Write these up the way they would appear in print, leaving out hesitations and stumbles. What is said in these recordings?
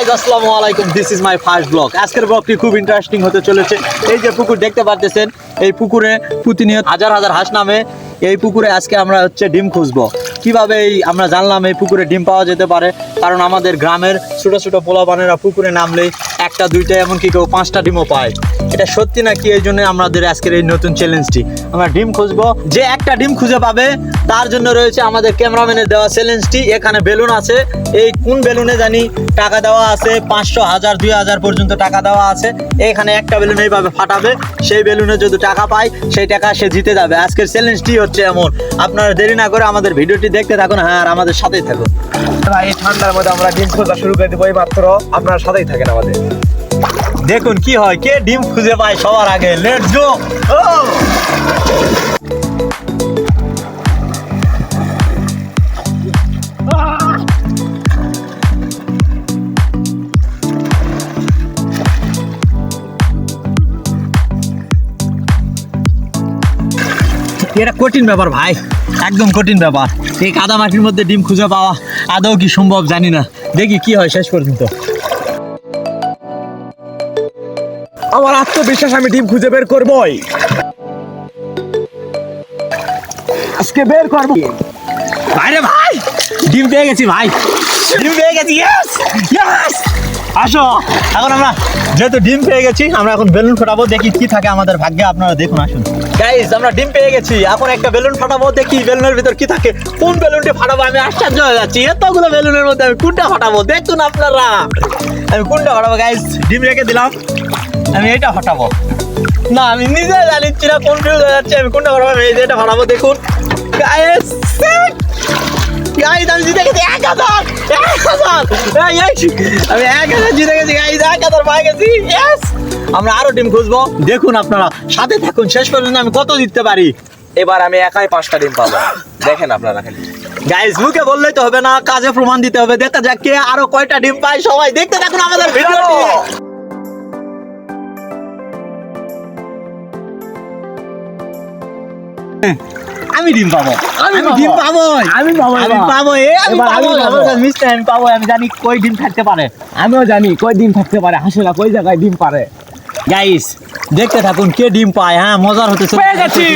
Guys আসসালামু আলাইকুম, this is my first blog. আজকের ব্লগটি খুব ইন্টারেস্টিং হতে চলেছে। এই যে পুকুর দেখতে পাচ্ছেন, এই পুকুরে প্রতিনিয়ত হাজার হাজার হাঁস নামে। এই পুকুরে আজকে আমরা ডিম খুঁজবো। কিভাবে আমরা জানলাম এই পুকুরে ডিম পাওয়া যেতে পারে, কারণ আমাদের গ্রামের ছোট ছোট পোলাপানেরা পুকুরে নামলেই একটা দুইটা এমনকি কেউ 5টা ডিমও পায়। এটা সত্যি নাকি, এই জন্য আমাদের আজকের এই নতুন চ্যালেঞ্জটি। আমরা ডিম খুঁজবো, যে একটা ডিম খুঁজে পাবে তার জন্য রয়েছে আমাদের ক্যামেরাম্যানের দেওয়া চ্যালেঞ্জটি। এখানে বেলুন আছে, এই কোন বেলুনে জানি টাকা দেওয়া আছে, 500, 1000, 2000 পর্যন্ত টাকা দেওয়া আছে। এখানে একটা বেলুন এইভাবে ফাটাবে, সেই বেলুনে যদি টাকা পায় সেই টাকা সে জিতে যাবে। আজকের চ্যালেঞ্জটি হচ্ছে এমন। আপনারা দেরি না করে আমাদের ভিডিওটি দেখতে থাকুন, হ্যাঁ, আর আমাদের সাথেই থাকুন। এই ঠান্ডার মধ্যে আমরা ডিম খোঁজা শুরু করে দেবো, এই মাত্র আপনারা সাথেই থাকেন আমাদের। দেখুন কি হয়, কে ডিম খুঁজে পায় সবার আগে। Let's go. এটা কঠিন ব্যাপার ভাই, একদম কঠিন ব্যাপার। এই কাদা মাটির মধ্যে ডিম খুঁজে পাওয়া আদৌ কি সম্ভব জানি না। দেখি কি হয় শেষ পর্যন্ত। আমার আত্মবিশ্বাস, আমি ডিম খুঁজে বের করবই, আজকে বের করবো। ভাই রে ভাই, ডিম পেয়ে গেছি ভাই, ডিম পেয়ে গেছি। ইয়েস ইয়েস, আসো। এখন আমরা যেহেতু ডিম পেয়ে গেছি, আমরা এখন বেলুন ফাটাবো, দেখি কি থাকে আমাদের ভাগ্যে। আপনারা দেখুন, আসুন গাইস, আমরা ডিম পেয়ে গেছি। এখন একটা বেলুন ফাটাবো, দেখি বেলুনের ভিতর কি থাকে। কোন বেলুনটি ফাটাবো আমি আশ্চর্য হয়ে যাচ্ছি। এতগুলো বেলুনের মধ্যে আমি কোনটা ফাটাবো দেখুন আপনারা। আমি কোনটা ফাটাবো গাইস, ডিম রেখে দিলাম, আমি এটা ফাটাবো না। আমি নিজে জানিচ্ছি না, কনফিউজ হয়ে যাচ্ছে আমি কোনটা ফাটাবো। আমি এই যে এটা ফাটাবো, দেখুন গাইস। গাইস আমি জিতে গেছি 1000। আমি 1000 জিতে গেছি গাইস, 1000 পাই গেছি। ইয়েস, আমরা আরো ডিম খুঁজবো, দেখুন আপনারা সাথে থাকুন শেষ পর্যন্ত আমি কত জিততে পারি। এবার আমি একাই 5টা ডিম পাবো, দেখেন আপনারা খালি। গাইস মুখে বললেই তো হবে না, কাজে প্রমাণ দিতে হবে। দেখা যাক কে আরো কয়টা ডিম পায়। সবাই দেখতে থাকুন আমাদের ভিডিওটি। আমি ডিম পাবো, আমি ডিম পাবো, আমি পাবো, আমি পাবো, আমি পাবো, আমার কাছে মিষ্টি, আমি পাবো। আমি জানি কই ডিম থাকতে পারে, আমিও জানি কই ডিম থাকতে পারে, হাসিলা কই জায়গায় ডিম পারে। গাইস দেখতে থাকুন কে ডিম পায়। হ্যাঁ, মজার হতে পেয়ে গেছি।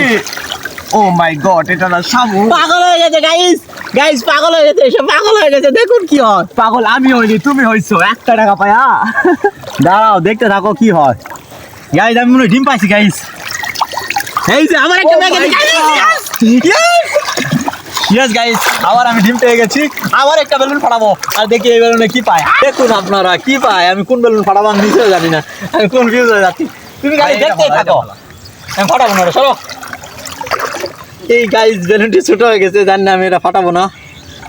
ও মাই গড, এটা না শামু। পাগল হয়ে গেছে গাইস, গাইস পাগল হয়ে গেছে, সে পাগল হয়ে গেছে। দেখুন কি হয়। পাগল আমি হইনি, তুমি হইছো। 1 টাকা পায়া। দাঁড়াও, দেখতে থাকো কি হয়। গাইস আমি মনে হয় ডিম পাইছি গাইস। এই যে আমার একটা পেয়ে গেছি। ইয়েস গাইস, আবার আমি ডিম পেয়ে গেছি। আবার একটা বেলুন ফাটাবো, আর দেখি এই বেলুনে কি পায়। দেখুন আপনারা কি পায়। আমি কোন বেলুন ফাটাবো আমি নিজেও জানি না, আমি কনফিউজ হয়ে যাচ্ছি। তুমি গাইস দেখতেই থাকো, আমি ফাটাবো না, সরো। এই গাইস বেলুনটি ছোট হয়ে গেছে, জানি না আমি এটা ফাটাবো না।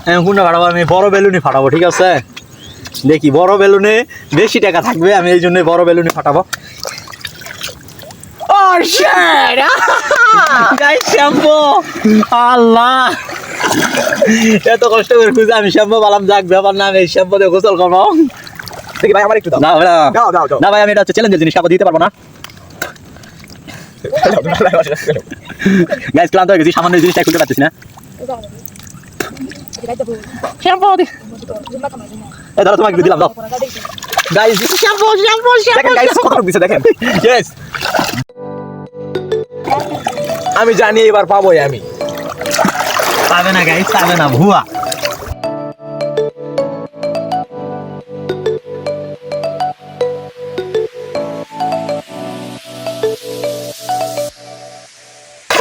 আমি কোনটা ফাটাবো, আমি বড় বেলুনই ফাটাবো, ঠিক আছে? দেখি বড় বেলুনে বেশি টাকা থাকবে, আমি এই জন্য বড় বেলুনই ফাটাবো। ও শিট, গাইস শ্যাম্পু। আল্লাহ, এত কষ্ট করে খুঁজে আমি শ্যাম্পু পেলাম। যাক, ব্যাপার না, আমি এই শ্যাম্পু দিয়ে গোসল করবো। দেখি ভাই, আমার একটু দাও। না দাও দাও দাও। না ভাই, আমি এটা হচ্ছে চ্যালেঞ্জের জিনিস, কাউকে দিতে পারবো না। গাইস ক্লান্ত হয়ে গেছি, সামান্য জিনিসটা খুলতে পারছিস না। শ্যাম্পু এই ধরো, তোমাকে দিলাম, দাও। গাইস শ্যাম্পু শ্যাম্পু দেখেন গাইস কত লোক দিছে, দেখেন। ইয়েস, আমি জানি এবার পাবোই আমি। পাবে না গাইস, পাবে না, ভুয়া।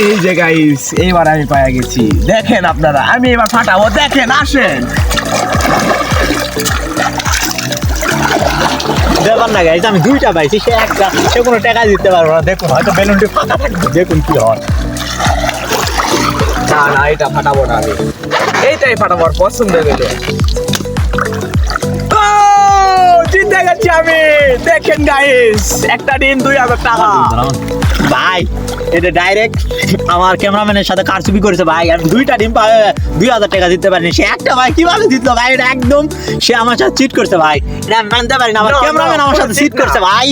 এই যে গাইস, এইবার আমি পায়া গেছি। দেখেন আপনারা, আমি এবার ফাটাবো, দেখেন, আসেন। ব্যাপার না গাইস, আমি 2টা পাইছি, সে একটা, সে কোনো টাকা দিতে পারবো না। দেখুন হয়তো বেলুনটি ফাঁকা থাকবে, দেখুন কি হয়। না না, এটা ফাটাবো না আমি, এইটাই ফাটাবো। আর পছন্দ হইলো। ও জিতে গেছি আমি। দেখেন গাইস, একটা ডিম 2000 টাকা। ভাই এটা ডাইরেক্ট আমার ক্যামেরাম্যানের সাথে কারচুপি করেছে ভাই। আমি 2টা ডিম পাই 2000 টাকা দিতে পারিনি, সে একটা ভাই কিভাবে দিত ভাই? এটা একদম সে আমার সাথে চিট করছে ভাই, এটা আমি মানতে পারি না। আমার ক্যামেরাম্যান আমার সাথে চিট করছে ভাই।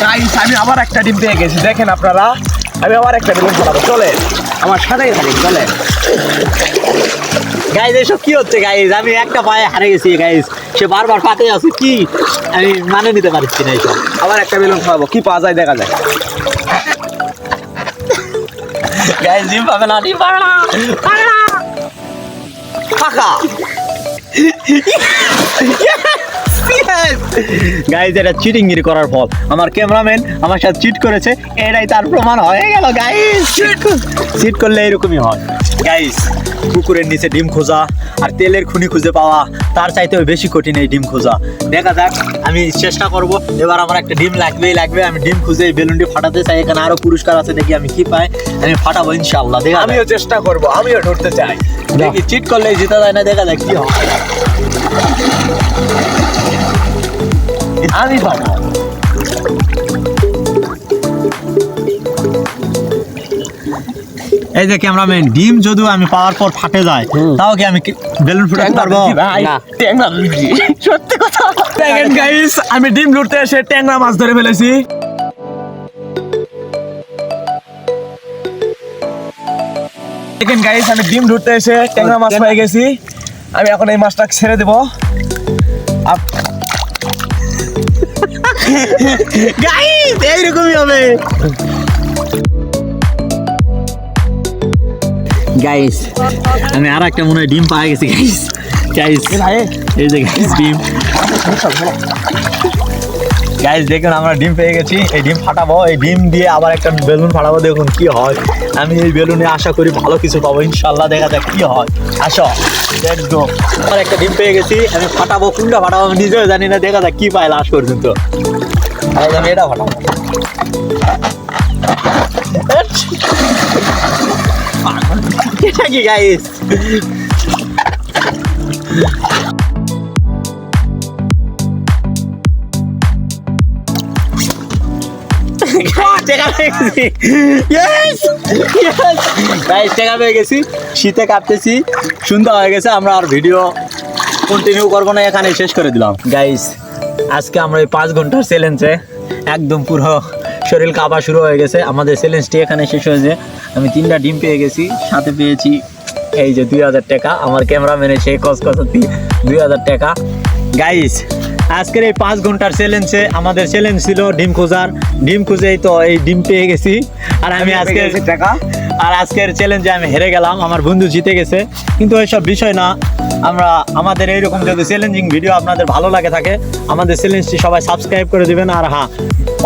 গাইস আমি আবার একটা ডিম পেয়ে গেছি, দেখেন আপনারা। আমি আবার একটা বেলুন ফাটাবো, চলে আমার সাথেই থাকি, চলে। গাইজ এসব কি হচ্ছে গাইজ? আমি একটা পায়ে হারে গেছি গাইজ, সে বারবার পাতে আছে, কি আমি মানে নিতে পারছি না এইসব। আবার একটা বেলুন ফাটাবো, কি পাওয়া যায় দেখা যায়। গাইজ ডিম পাবে না, ডিম পাবে না, পাবে না। ফাঁকা। গাইজ এটা চিটিংগিরি করার ফল, আমার ক্যামেরাম্যান আমার সাথে চিট করেছে, এটাই তার প্রমাণ হয়ে গেল গাইজ। চিট করলে এরকমই হয় গাইজ। পুকুরের নিচে ডিম খোঁজা আর তেলের খুনি খুঁজে পাওয়া তার চাইতেও বেশি কঠিন এই ডিম খোঁজা। দেখা যাক, আমি চেষ্টা করব। এবার আমার একটা ডিম লাগবেই লাগবে। আমি ডিম খুঁজে এই বেলুনটি ফাটাতে চাই। এখানে আরো পুরস্কার আছে, দেখি আমি কি পাই। আমি ফাটাবো ইনশাআল্লাহ। দেখা যাক। আমিও চেষ্টা করব, আমিও ধরতে চাই। দেখি চিট করলে জেতা যায় না, দেখা যাক কি হয়। আমি পাবো। এই যে ক্যামেরাম্যান, ডিম যদিও আমি পাওয়ার পর ফাটে যায়, তাও কি আমি বেলুন ফুটাতে পারবো? না, ট্যাংরা লুচি। সত্যি কথা। দেখেন গাইস, আমি ডিম লুটতে এসে ট্যাংরা মাছ ধরে ফেলেছি। দেখেন গাইস, আমি ডিম ধরতে এসে ট্যাংরা মাছ পেয়ে গেছি। আমি এখন এই মাছটা ছেড়ে দেব। গাইস এইরকমই হবে গাইস। আমি আর একটা মনে হয় ডিম পাই গেছি গাইস। গাইস এই যে গাইস ডিম, গাইস দেখুন আমরা ডিম পেয়ে গেছি। এই ডিম ফাটাবো, এই ডিম দিয়ে আবার একটা বেলুন ফাটাবো, দেখুন কি হয়। আমি এই বেলুনে আশা করি ভালো কিছু পাবো ইনশাআল্লাহ। দেখা যাক কি হয়, আসো লেটস গো। আর একটা ডিম পেয়ে গেছি, আমি ফাটাবো। কোনটা ফাটাবো আমি নিজেও জানি না, দেখা যাক কি পাই লাস্ট পর্যন্ত। আমি এটা ফাটাবো। এটা কি গাইস? শীতে কাঁপতেছি, সুন্দর হয়ে গেছে। আমরা আর ভিডিও কন্টিনিউ করবো না, এখানে শেষ করে দিলাম গাইস। আজকে আমরা এই 5 ঘন্টার চ্যালেঞ্জে একদম পুরো শরীর কাঁপা শুরু হয়ে গেছে। আমাদের চ্যালেঞ্জটি এখানে শেষ হয়েছে। আমি 3টা ডিম পেয়ে গেছি, সাথে পেয়েছি এই যে 2000 টাকা। আমার ক্যামেরাম্যানে সেই কসকসতি 2000 টাকা। গাইস আজকের এই 5 ঘন্টার চ্যালেঞ্জে আমাদের চ্যালেঞ্জ ছিল ডিম খোঁজার। ডিম খুঁজেই তো এই ডিম পেয়ে গেছি। আর আমি আজকে টাকা, আর আজকের চ্যালেঞ্জে আমি হেরে গেলাম, আমার বন্ধু জিতে গেছে। কিন্তু এইসব বিষয় না, আমাদের এইরকম যদি চ্যালেঞ্জিং ভিডিও আপনাদের ভালো লাগে থাকে, আমাদের চ্যালেঞ্জটি সবাই সাবস্ক্রাইব করে দিবেন। আর হ্যাঁ,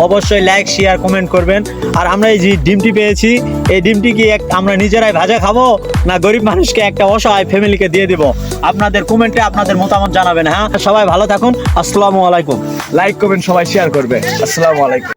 অবশ্যই লাইক শেয়ার কমেন্ট করবেন। আর আমরা এই যে ডিমটি পেয়েছি, এই ডিমটি কি আমরা নিজেরাই ভাজা খাবো না গরিব মানুষকে, একটা অসহায় ফ্যামিলিকে দিয়ে দিব? আপনাদের কমেন্টে আপনাদের মতামত জানাবেন। হ্যাঁ, সবাই ভালো থাকুন। আসসালামু আলাইকুম। লাইক করবেন, সবাই শেয়ার করবে। আসসালামু আলাইকুম।